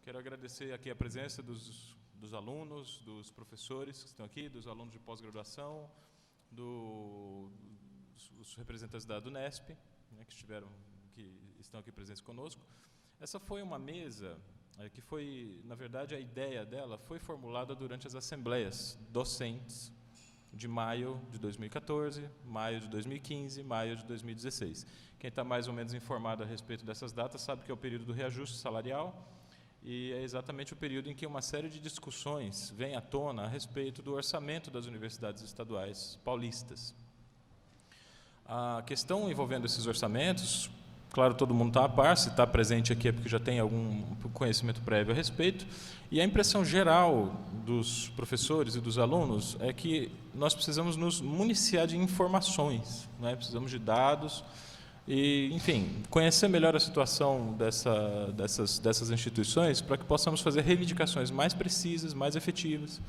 Quero agradecer aqui a presença dos alunos, dos professores que estão aqui, dos alunos de pós-graduação, dos representantes da Unesp, né, que estão aqui presentes conosco. Essa foi uma mesa que foi, na verdade, a ideia dela foi formulada durante as assembleias docentes de maio de 2014, maio de 2015, maio de 2016. Quem está mais ou menos informado a respeito dessas datas sabe que é o período do reajuste salarial e é exatamente o período em que uma série de discussões vem à tona a respeito do orçamento das universidades estaduais paulistas. A questão envolvendo esses orçamentos, claro, todo mundo está a par, se está presente aqui é porque já tem algum conhecimento prévio a respeito, e a impressão geral dos professores e dos alunos é que nós precisamos nos municiar de informações, né? Precisamos de dados e, enfim, conhecer melhor a situação dessas instituições para que possamos fazer reivindicações mais precisas, mais efetivas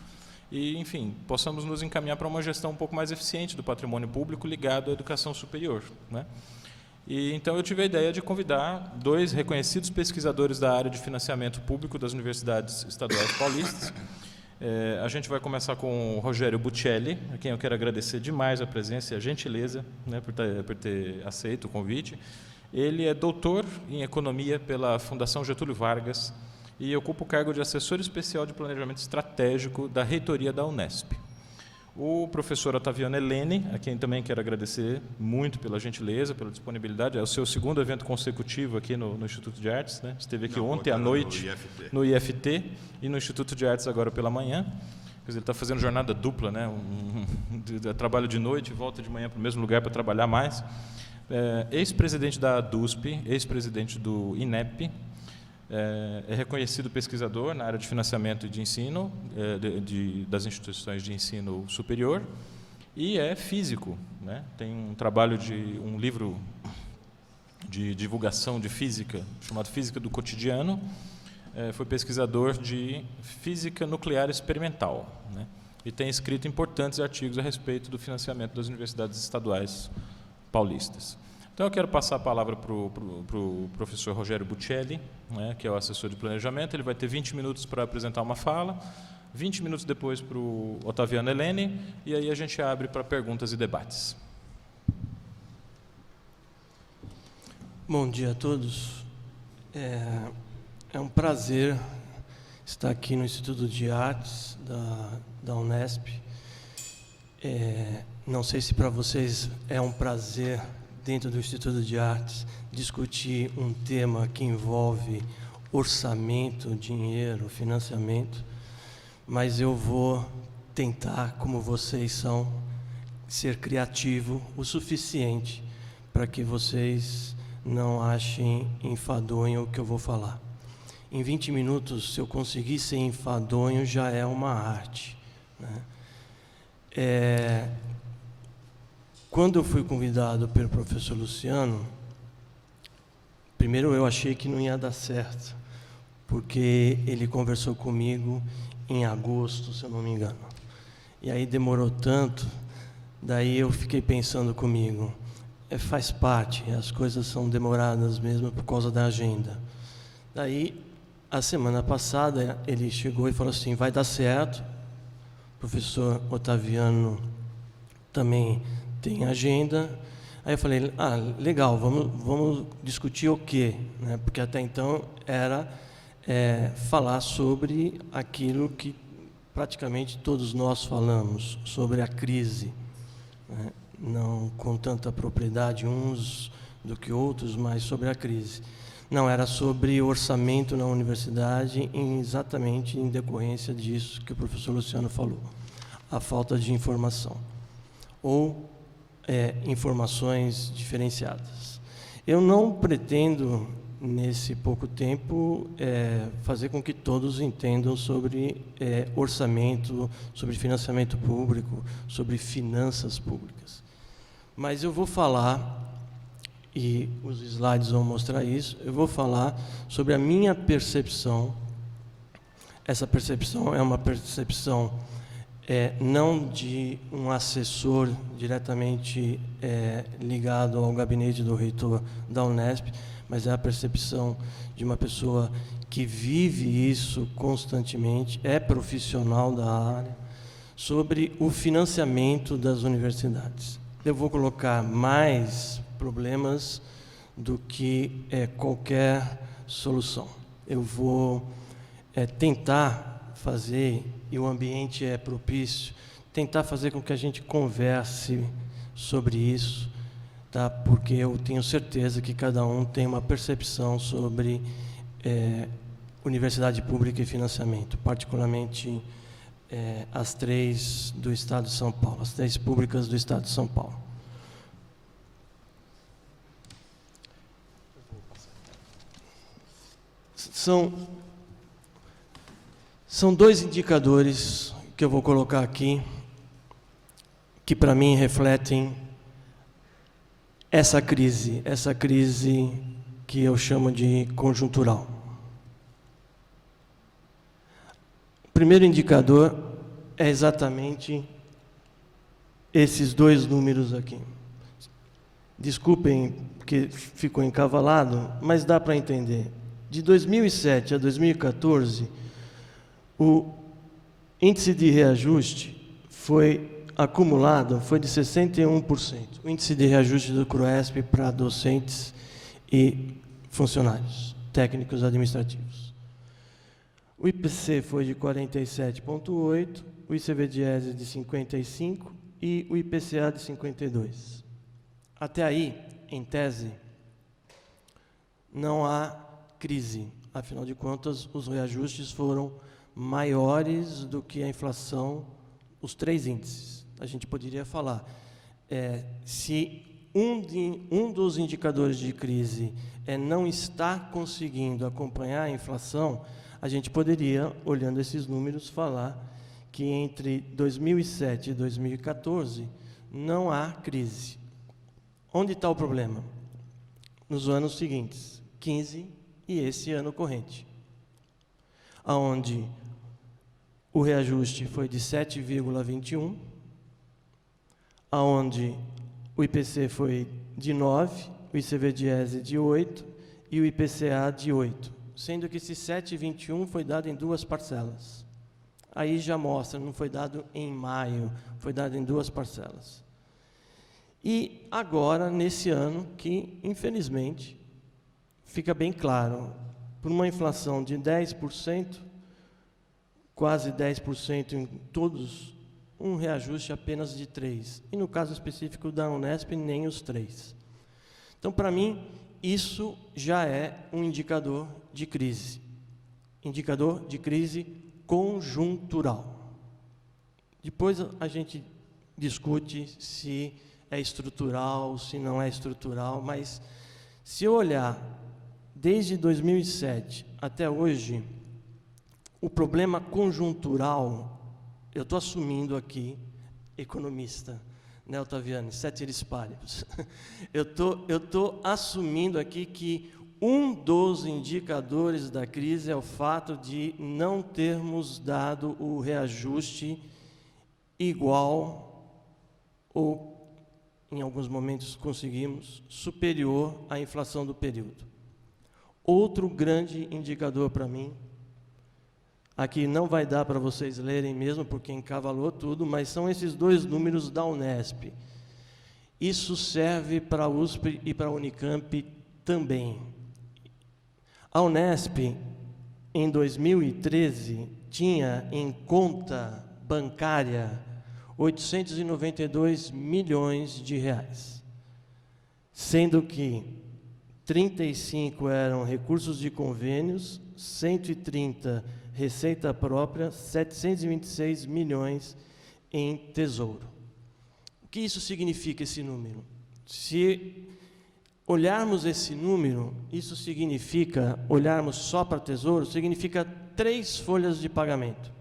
e, enfim, possamos nos encaminhar para uma gestão um pouco mais eficiente do patrimônio público ligado à educação superior, né? E, então, eu tive a ideia de convidar 2 reconhecidos pesquisadores da área de financiamento público das universidades estaduais paulistas. A gente vai começar com o Rogério Buccelli, a quem eu quero agradecer demais a presença e a gentileza, né, por ter aceito o convite. Ele é doutor em Economia pela Fundação Getúlio Vargas e ocupa o cargo de assessor especial de planejamento estratégico da reitoria da Unesp. O professor Otaviano Helene, a quem também quero agradecer muito pela gentileza, pela disponibilidade. É o seu 2º evento consecutivo aqui no Instituto de Artes, né? Esteve aqui ontem à noite no IFT e no Instituto de Artes agora pela manhã. Quer dizer, ele está fazendo jornada dupla, né? Trabalho de noite e volta de manhã para o mesmo lugar para trabalhar mais. Ex-presidente da DUSP, ex-presidente do INEP, é reconhecido pesquisador na área de financiamento e de ensino das instituições de ensino superior e é físico, né? Tem um livro de divulgação de física chamado Física do Cotidiano. Foi pesquisador de física nuclear experimental, né? E tem escrito importantes artigos a respeito do financiamento das universidades estaduais paulistas. Então, eu quero passar a palavra para o professor Rogério Buccelli, né, que é o assessor de planejamento. Ele vai ter 20 minutos para apresentar uma fala, 20 minutos depois para o Otaviano Helene, e aí a gente abre para perguntas e debates. Bom dia a todos. É um prazer estar aqui no Instituto de Artes da Unesp. Não sei se para vocês é um prazer, dentro do Instituto de Artes, discutir um tema que envolve orçamento, dinheiro, financiamento, mas eu vou tentar, como vocês são, ser criativo o suficiente para que vocês não achem enfadonho o que eu vou falar. Em 20 minutos, se eu conseguir ser enfadonho, já é uma arte, né? Quando eu fui convidado pelo professor Luciano, primeiro eu achei que não ia dar certo, porque ele conversou comigo em agosto, se eu não me engano. E aí demorou tanto, daí eu fiquei pensando comigo, faz parte, as coisas são demoradas mesmo por causa da agenda. Daí, a semana passada, ele chegou e falou assim, vai dar certo, o professor Otaviano também tem agenda. Aí eu falei, legal, vamos discutir o quê? Né? Porque até então era falar sobre aquilo que praticamente todos nós falamos, sobre a crise, né? Não com tanta propriedade uns do que outros, mas sobre a crise. Não, era sobre orçamento na universidade, exatamente em decorrência disso que o professor Luciano falou, a falta de informação, ou informações diferenciadas. Eu não pretendo, nesse pouco tempo, fazer com que todos entendam sobre orçamento, sobre financiamento público, sobre finanças públicas. Mas eu vou falar, e os slides vão mostrar isso, eu vou falar sobre a minha percepção. Essa percepção é uma percepção não de um assessor diretamente ligado ao gabinete do reitor da Unesp, mas é a percepção de uma pessoa que vive isso constantemente, é profissional da área, sobre o financiamento das universidades. Eu vou colocar mais problemas do que qualquer solução. Eu vou tentar fazer, e o ambiente é propício, tentar fazer com que a gente converse sobre isso, tá? Porque eu tenho certeza que cada um tem uma percepção sobre universidade pública e financiamento, particularmente as 3 do Estado de São Paulo, as 3 públicas do Estado de São Paulo. São 2 indicadores que eu vou colocar aqui, que para mim refletem essa crise que eu chamo de conjuntural. O primeiro indicador é exatamente esses 2 números aqui. Desculpem porque ficou encavalado, mas dá para entender. De 2007 a 2014, o índice de reajuste acumulado foi de 61%. O índice de reajuste do CRUESP para docentes e funcionários técnicos administrativos. O IPC foi de 47,8%, o ICV-Diese de 55% e o IPCA de 52%. Até aí, em tese, não há crise. Afinal de contas, os reajustes foram maiores do que a inflação, os 3 índices. A gente poderia falar, se um dos indicadores de crise não está conseguindo acompanhar a inflação, a gente poderia, olhando esses números, falar que entre 2007 e 2014 não há crise. Onde está o problema? Nos anos seguintes, 15 e esse ano corrente, onde o reajuste foi de 7,21%, onde o IPC foi de 9%, o ICV-Diese de 8% e o IPCA de 8%, sendo que esse 7,21 foi dado em 2 parcelas. Aí já mostra, não foi dado em maio, foi dado em 2 parcelas. E agora, nesse ano, que, infelizmente, fica bem claro, por uma inflação de 10%, quase 10% em todos, um reajuste apenas de 3%. E no caso específico da Unesp, nem os 3%. Então, para mim, isso já é um indicador de crise. Indicador de crise conjuntural. Depois a gente discute se é estrutural, se não é estrutural, mas se eu olhar desde 2007 até hoje, o problema conjuntural, eu estou assumindo aqui, economista, né, Otaviani, ceteris paribus, eu estou assumindo aqui que um dos indicadores da crise é o fato de não termos dado o reajuste igual ou, em alguns momentos, conseguimos, superior à inflação do período. Outro grande indicador para mim, aqui não vai dar para vocês lerem mesmo, porque encavalou tudo, mas são esses 2 números da Unesp. Isso serve para a USP e para a Unicamp também. A Unesp, em 2013, tinha em conta bancária 892 milhões de reais, sendo que 35 eram recursos de convênios, 130 receita própria, 726 milhões em tesouro. O que isso significa, esse número? Se olharmos esse número, isso significa, olharmos só para tesouro, significa 3 folhas de pagamento.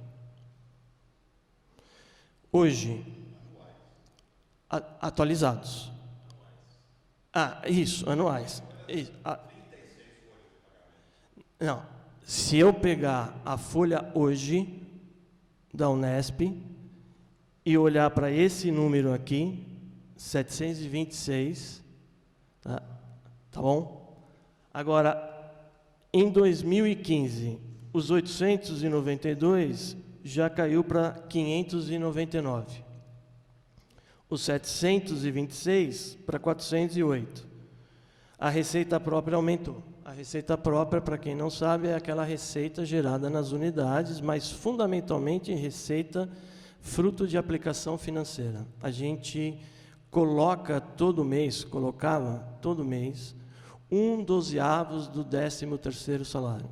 Hoje, atualizados. Isso, anuais. Isso, não, se eu pegar a folha hoje da Unesp e olhar para esse número aqui, 726, tá bom? Agora, Em 2015, os 892 já caiu para 599. Os 726 para 408. A receita própria aumentou. A receita própria, para quem não sabe, é aquela receita gerada nas unidades, mas fundamentalmente receita fruto de aplicação financeira. A gente colocava todo mês, 1/12 do 13º salário.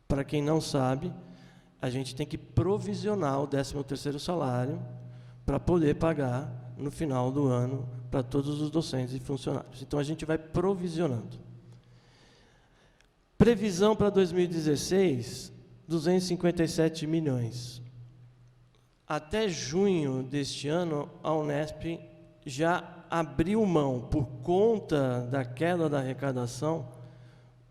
Para quem não sabe, a gente tem que provisionar o 13º salário para poder pagar no final do ano para todos os docentes e funcionários. Então, a gente vai provisionando. Previsão para 2016, 257 milhões. Até junho deste ano, a Unesp já abriu mão, por conta da queda da arrecadação,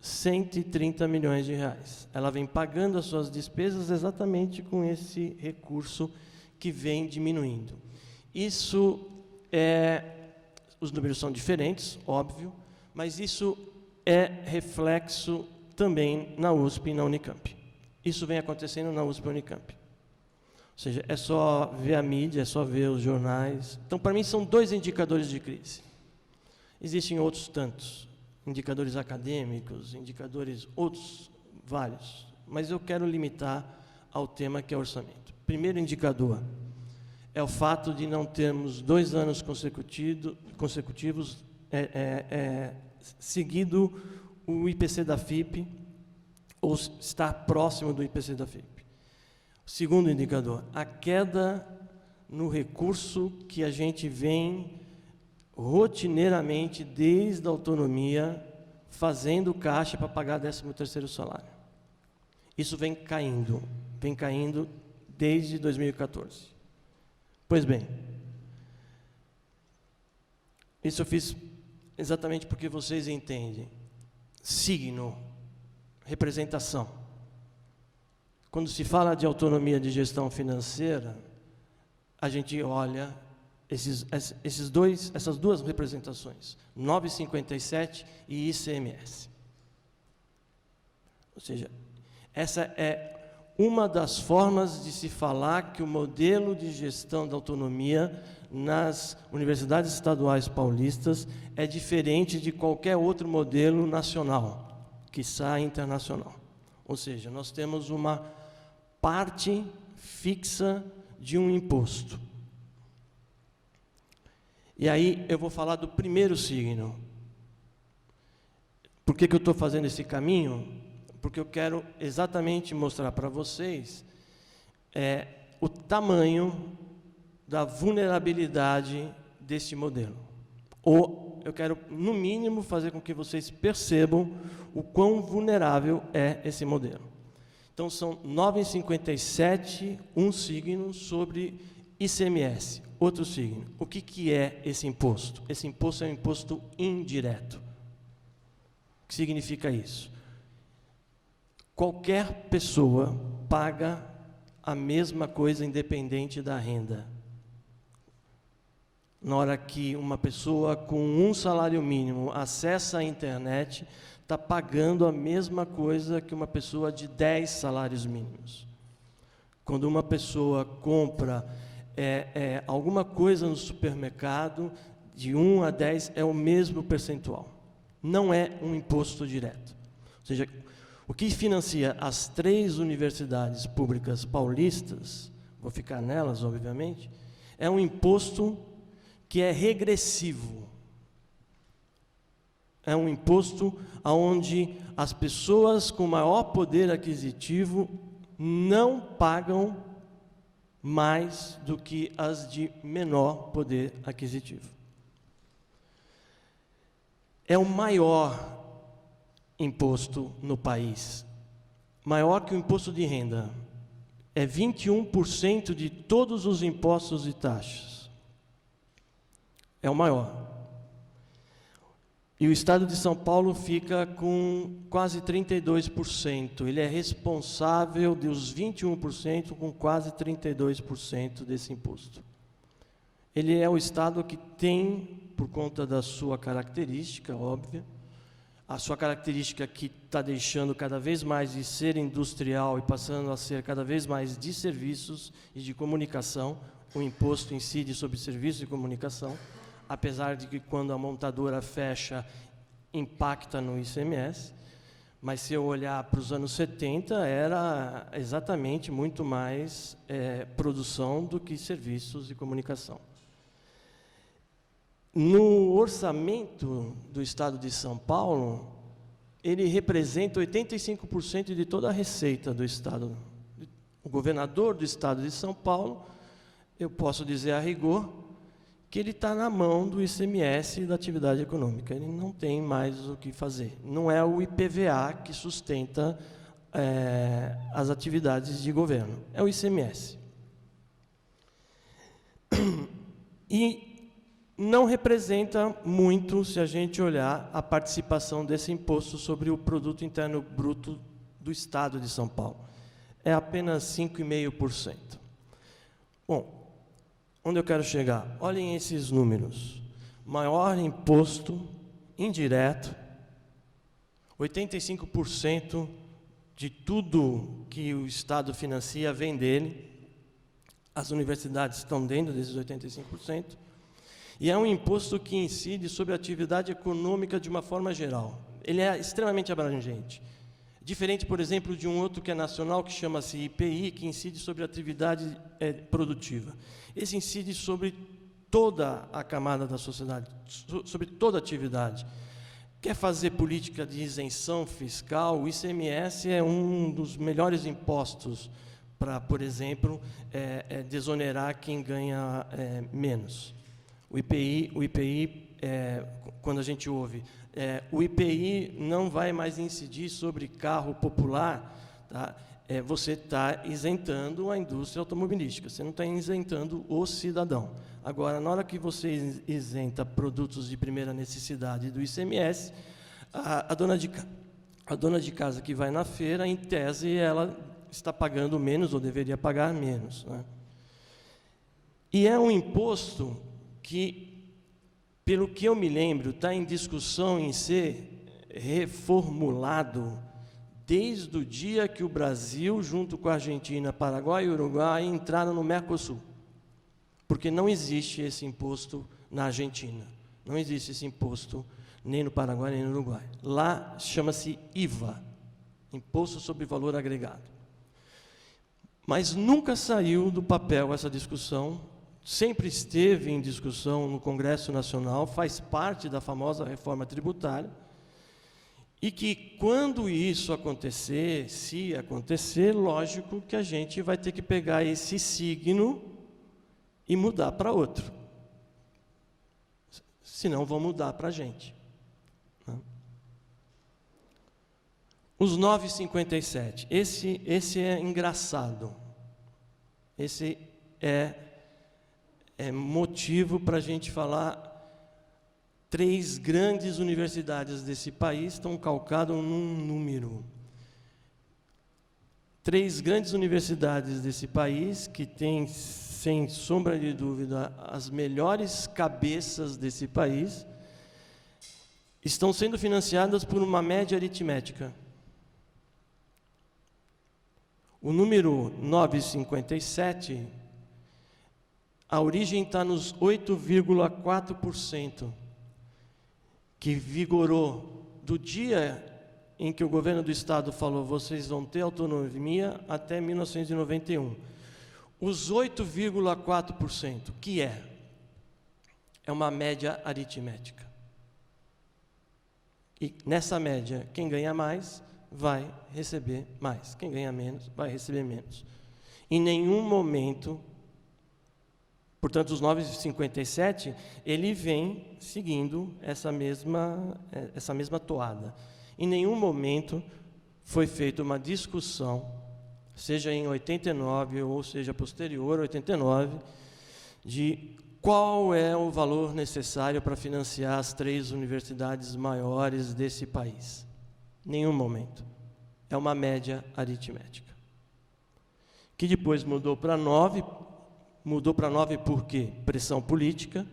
130 milhões de reais. Ela vem pagando as suas despesas exatamente com esse recurso que vem diminuindo. Isso os números são diferentes, óbvio, mas isso é reflexo também na USP e na Unicamp. Isso vem acontecendo na USP e Unicamp. Ou seja, é só ver a mídia, é só ver os jornais. Então, para mim, são 2 indicadores de crise. Existem outros tantos, indicadores acadêmicos, indicadores outros, vários. Mas eu quero limitar ao tema que é orçamento. Primeiro indicador é o fato de não termos 2 anos consecutivos seguido o IPC da FIPE, ou estar próximo do IPC da FIPE. Segundo indicador, a queda no recurso que a gente vem rotineiramente, desde a autonomia, fazendo caixa para pagar 13º salário. Isso vem caindo desde 2014. Pois bem, isso eu fiz exatamente porque vocês entendem. Signo, representação. Quando se fala de autonomia de gestão financeira, a gente olha essas 2 representações, 9,57 e ICMS. Ou seja, essa é uma das formas de se falar que o modelo de gestão da autonomia nas universidades estaduais paulistas é diferente de qualquer outro modelo nacional, quiçá internacional. Ou seja, nós temos uma parte fixa de um imposto. E aí eu vou falar do primeiro signo. Por que eu estou fazendo esse caminho? Porque eu quero exatamente mostrar para vocês o tamanho da vulnerabilidade deste modelo. Ou eu quero, no mínimo, fazer com que vocês percebam o quão vulnerável é esse modelo. Então, são 9,57, um signo, sobre ICMS, outro signo. O que é esse imposto? Esse imposto é um imposto indireto. O que significa isso? Qualquer pessoa paga a mesma coisa independente da renda. Na hora que uma pessoa com um salário mínimo acessa a internet, está pagando a mesma coisa que uma pessoa de 10 salários mínimos. Quando uma pessoa compra alguma coisa no supermercado, de 1 a 10 é o mesmo percentual. Não é um imposto direto. Ou seja, o que financia as 3 universidades públicas paulistas, vou ficar nelas, obviamente, é um imposto que é regressivo. É um imposto onde as pessoas com maior poder aquisitivo não pagam mais do que as de menor poder aquisitivo. É o maior imposto no país, maior que o imposto de renda. É 21% de todos os impostos e taxas. É o maior. E o Estado de São Paulo fica com quase 32%. Ele é responsável dos 21% com quase 32% desse imposto. Ele é o Estado que tem, por conta da sua característica óbvia, a sua característica que está deixando cada vez mais de ser industrial e passando a ser cada vez mais de serviços e de comunicação, o imposto incide sobre serviços de comunicação, apesar de que quando a montadora fecha, impacta no ICMS, mas se eu olhar para os anos 70, era exatamente muito mais produção do que serviços de comunicação. No orçamento do Estado de São Paulo, ele representa 85% de toda a receita do Estado. O governador do Estado de São Paulo, eu posso dizer a rigor, que ele está na mão do ICMS da atividade econômica. Ele não tem mais o que fazer. Não é o IPVA que sustenta as atividades de governo, é o ICMS. E não representa muito, se a gente olhar a participação desse imposto sobre o produto interno bruto do Estado de São Paulo. É apenas 5,5%. Bom, onde eu quero chegar? Olhem esses números. Maior imposto indireto, 85% de tudo que o Estado financia vem dele. As universidades estão dentro desses 85%. E é um imposto que incide sobre a atividade econômica de uma forma geral. Ele é extremamente abrangente. Diferente, por exemplo, de um outro que é nacional, que chama-se IPI, que incide sobre a atividade produtiva. Esse incide sobre toda a camada da sociedade, sobre toda a atividade. Quer fazer política de isenção fiscal, o ICMS é um dos melhores impostos para, por exemplo, desonerar quem ganha menos. O IPI quando a gente ouve, o IPI não vai mais incidir sobre carro popular, tá? Você está isentando a indústria automobilística, você não está isentando o cidadão. Agora, na hora que você isenta produtos de primeira necessidade do ICMS, a dona de casa que vai na feira, em tese, ela está pagando menos ou deveria pagar menos, né? E é um imposto que, pelo que eu me lembro, está em discussão em ser reformulado desde o dia que o Brasil, junto com a Argentina, Paraguai e Uruguai, entraram no Mercosul. Porque não existe esse imposto na Argentina, não existe esse imposto nem no Paraguai nem no Uruguai. Lá chama-se IVA, Imposto sobre Valor Agregado. Mas nunca saiu do papel essa discussão, sempre esteve em discussão no Congresso Nacional, faz parte da famosa reforma tributária, e que quando isso acontecer, se acontecer, lógico que a gente vai ter que pegar esse signo e mudar para outro. Senão vão mudar para a gente. Os 9,57. Esse é engraçado. Esse é motivo para a gente falar. 3 grandes universidades desse país estão calcadas num número. 3 grandes universidades desse país, que têm, sem sombra de dúvida, as melhores cabeças desse país, estão sendo financiadas por uma média aritmética. O número 9,57, a origem está nos 8,4%, que vigorou do dia em que o governo do Estado falou vocês vão ter autonomia até 1991. Os 8,4%, que é uma média aritmética. E nessa média, quem ganha mais vai receber mais. Quem ganha menos vai receber menos. Em nenhum momento, portanto, os 9,57, ele vem seguindo essa mesma toada. Em nenhum momento foi feita uma discussão, seja em 89 ou seja posterior a 89, de qual é o valor necessário para financiar as 3 universidades maiores desse país. Nenhum momento. É uma média aritmética. Que depois mudou para 9. Mudou para 9 por quê? Pressão política.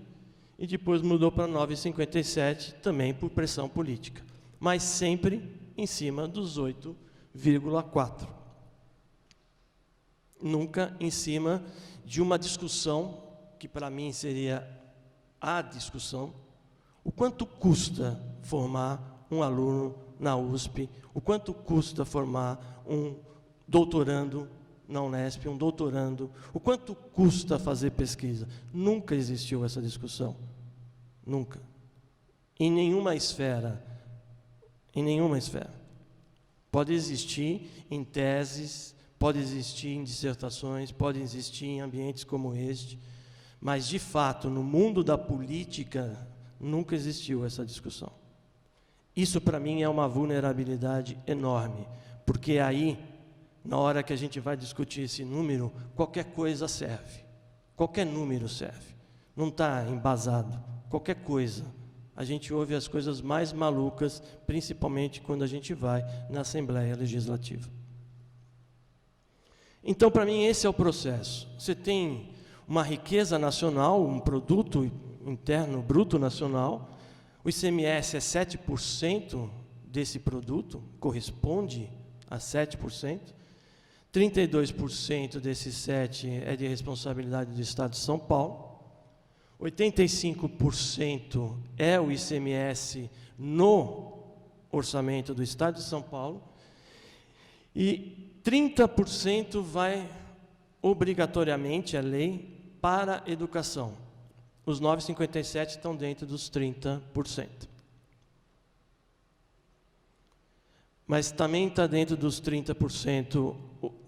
E depois mudou para 9,57 também por pressão política. mas sempre em cima dos 8,4. Nunca em cima de uma discussão, que para mim seria a discussão, o quanto custa formar um aluno na USP, o quanto custa formar um doutorando na Unesp, um doutorando, o quanto custa fazer pesquisa. Nunca existiu essa discussão. Nunca. Em nenhuma esfera. Em nenhuma esfera. Pode existir em teses, pode existir em dissertações, pode existir em ambientes como este, mas, de fato, no mundo da política, nunca existiu essa discussão. Isso, para mim, é uma vulnerabilidade enorme, porque aí, na hora que a gente vai discutir esse número, qualquer coisa serve. Qualquer número serve. Não está embasado. Qualquer coisa. A gente ouve as coisas mais malucas, principalmente quando a gente vai na Assembleia Legislativa. Então, para mim, esse é o processo. Você tem uma riqueza nacional, um produto interno bruto nacional. O ICMS é 7% desse produto, corresponde a 7%. 32% desses 7% é de responsabilidade do Estado de São Paulo. 85% é o ICMS no orçamento do Estado de São Paulo. E 30% vai obrigatoriamente, a lei, para a educação. Os 9,57 estão dentro dos 30%. Mas também está dentro dos 30%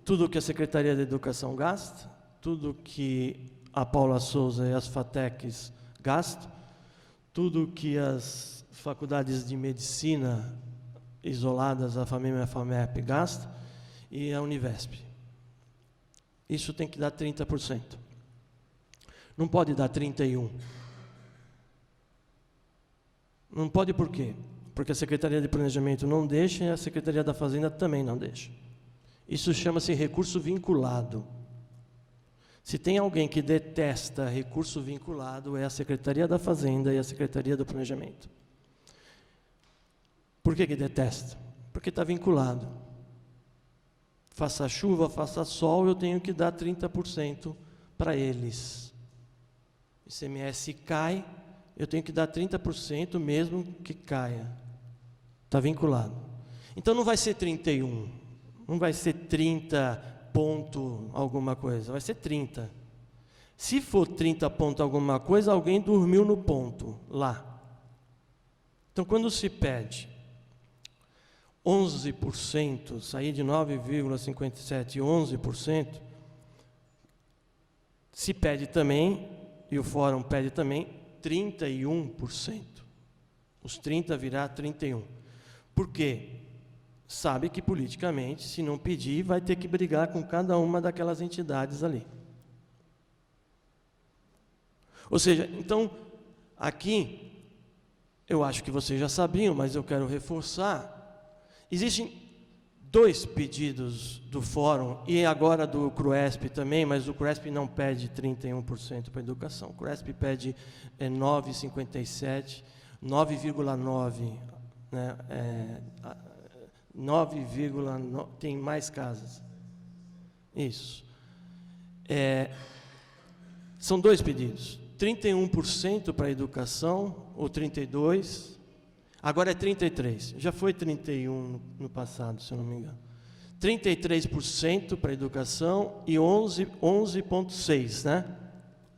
tudo que a Secretaria da Educação gasta, tudo que a Paula Souza e as FATECs gastam, tudo que as faculdades de medicina isoladas, a FAMEM e a FAMEP gastam, e a Univesp. Isso tem que dar 30%. Não pode dar 31%. Não pode por quê? Porque a Secretaria de Planejamento não deixa e a Secretaria da Fazenda também não deixa. Isso chama-se recurso vinculado. Se tem alguém que detesta recurso vinculado, é a Secretaria da Fazenda e a Secretaria do Planejamento. Por que detesta? Porque está vinculado. Faça chuva, faça sol, eu tenho que dar 30% para eles. O ICMS cai, eu tenho que dar 30% mesmo que caia. Está vinculado. Então não vai ser 31%, não vai ser 30 ponto alguma coisa, vai ser 30%. Se for 30 ponto alguma coisa, alguém dormiu no ponto, lá. Então, quando se pede 11%, sair de 9,57% 11%, se pede também, e o Fórum pede também, 31%. Os 30% virar 31%. Por quê? Sabe que, politicamente, se não pedir, vai ter que brigar com cada uma daquelas entidades ali. Ou seja, então, aqui, eu acho que vocês já sabiam, mas eu quero reforçar, existem 2 pedidos do Fórum, e agora do CRUESP também, mas o CRUESP não pede 31% para a educação. O CRUESP pede 9,57%, 9,9%, né, 9,9%, tem mais casas. Isso. São 2 pedidos. 31% para a educação, ou 32%, agora é 33%, já foi 31% no passado, se eu não me engano. 33% para a educação e 11,6%, né?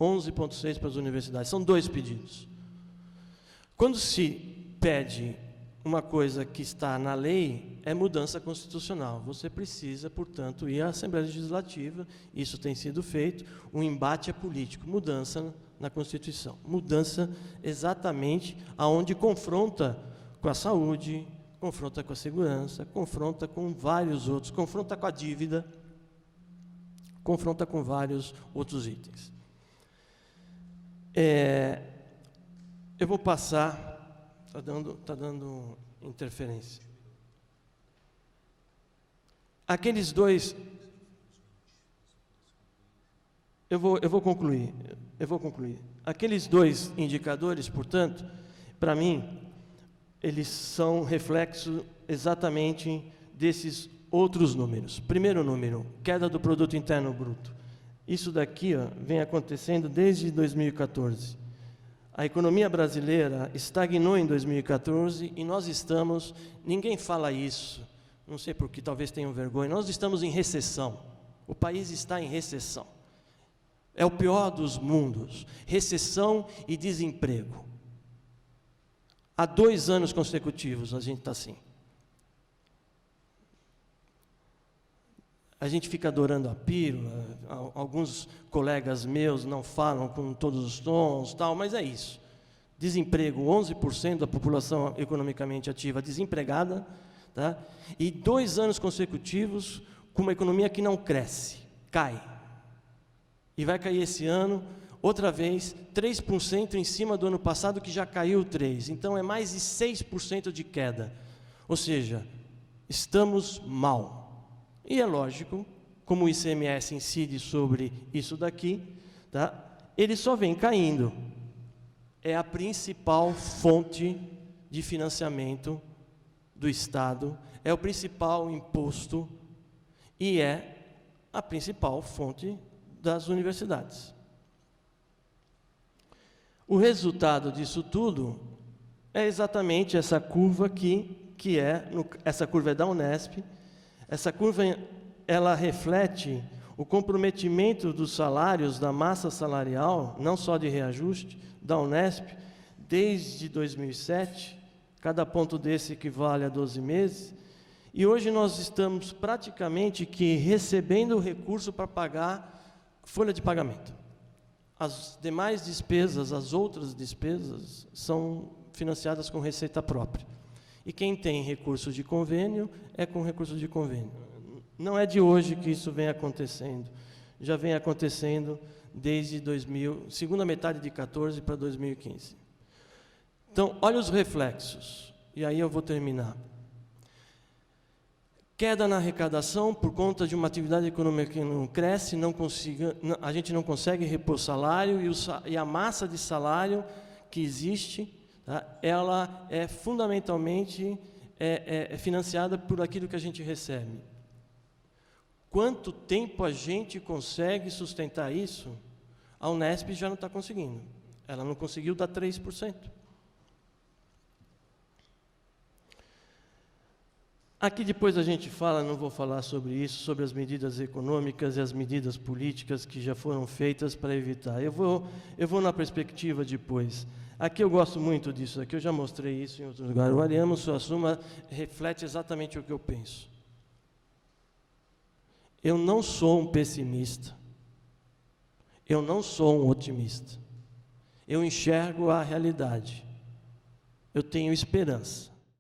11,6% para as universidades. São 2 pedidos. Quando se pede uma coisa que está na lei, é mudança constitucional. Você precisa, portanto, ir à Assembleia Legislativa, isso tem sido feito, o embate é político, mudança na Constituição. Mudança exatamente aonde confronta com a saúde, confronta com a segurança, confronta com vários outros, confronta com a dívida, confronta com vários outros itens. Eu vou passar, está dando interferência. Aqueles 2, eu vou concluir. Aqueles 2 indicadores, portanto, para mim, eles são reflexo exatamente desses outros números. Primeiro número, queda do produto interno bruto. Isso daqui vem acontecendo desde 2014. A economia brasileira estagnou em 2014 e nós estamos, ninguém fala isso, não sei porque, talvez tenham vergonha, nós estamos em recessão. O país está em recessão. É o pior dos mundos, recessão e desemprego. Há 2 anos consecutivos a gente está assim. A gente fica adorando a pílula, alguns colegas meus não falam com todos os tons, tal, mas é isso. Desemprego, 11% da população economicamente ativa desempregada, tá? E 2 anos consecutivos com uma economia que não cresce, cai. E vai cair esse ano, outra vez, 3% em cima do ano passado, que já caiu 3%. Então, é mais de 6% de queda. Ou seja, estamos mal. E é lógico, como o ICMS incide sobre isso daqui, tá? Ele só vem caindo. É a principal fonte de financiamento do Estado, é o principal imposto e é a principal fonte das universidades. O resultado disso tudo é exatamente essa curva aqui, essa curva é da Unesp. Essa curva, ela reflete o comprometimento dos salários, da massa salarial, não só de reajuste, da Unesp, desde 2007, cada ponto desse equivale a 12 meses, e hoje nós estamos praticamente que recebendo o recurso para pagar folha de pagamento. As demais despesas, as outras despesas, são financiadas com receita própria. E quem tem recurso de convênio, é com recurso de convênio. Não é de hoje que isso vem acontecendo. Já vem acontecendo desde segunda metade de 14 para 2015. Então, olha os reflexos. E aí eu vou terminar. Queda na arrecadação por conta de uma atividade econômica que não cresce, a gente não consegue repor salário, e a massa de salário que existe, tá, ela é fundamentalmente financiada por aquilo que a gente recebe. Quanto tempo a gente consegue sustentar isso? A Unesp já não está conseguindo. Ela não conseguiu dar 3%. Aqui depois a gente fala, não vou falar sobre isso, sobre as medidas econômicas e as medidas políticas que já foram feitas para evitar. Eu vou na perspectiva depois. Aqui eu gosto muito disso, aqui eu já mostrei isso em outro lugar. O Ariano Suassuna reflete exatamente o que eu penso. Eu não sou um pessimista. Eu não sou um otimista. Eu enxergo a realidade. Eu tenho esperança.